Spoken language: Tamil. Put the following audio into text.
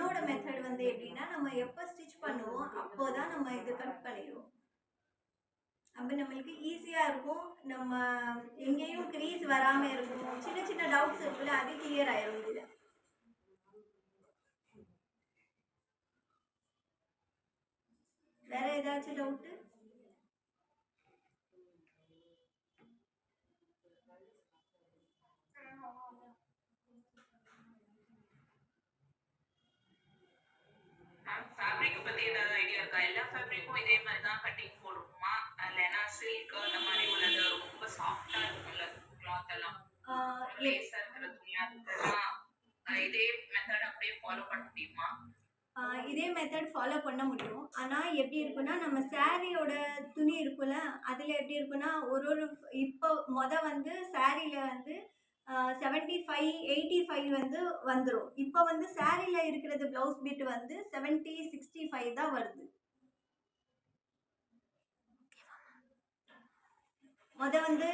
என்னோட மெத்தட் வந்து எப்படின்னா, நம்ம எப்போ ஸ்டிச் பண்ணுவோம் அப்போதான் நம்ம இது கட் பண்ணிடுவோம். அப்போ நம்மளுக்கு ஈஸியாக இருக்கும். நம்ம எங்கேயும் க்ரீஸ் வராமல் இருக்கும். சின்ன சின்ன டவுட்ஸ் இருக்குல்ல, அது கிளியர் ஆயிரும் இதில். வேற ஏதாச்சும் டவுட்டு? ஃபேப்ரிக் பத்தி ஏதாவது ஐடியா இருக்கா? எல்லா ஃபேப்ரிக்கும் இதே மாதிரி தான் கட்டிங் போடுமா? இல்லைன்னா சில்க் அந்த மாதிரி உள்ளது ரொம்ப சாஃப்டா இருக்கும்ல கிளாத் எல்லாம், லேஸா இருக்கிற துணி அதுக்கெல்லாம் இதே மெத்தட் அப்படியே ஃபாலோ பண்ண முடியுமா? இதே மெத்தட் ஃபாலோ பண்ண முடியும். ஆனால் எப்படி இருக்குன்னா, நம்ம சாரியோட துணி இருக்குல்ல, அதில் எப்படி இருக்குன்னா ஒரு இப்போ வந்து சாரியில் வந்து 75 85 வந்து வந்துடும். இப்போ வந்து சாரியில் இருக்கிறது ப்ளவுஸ் பிட் வந்து 70 65 தான் வருது. வந்து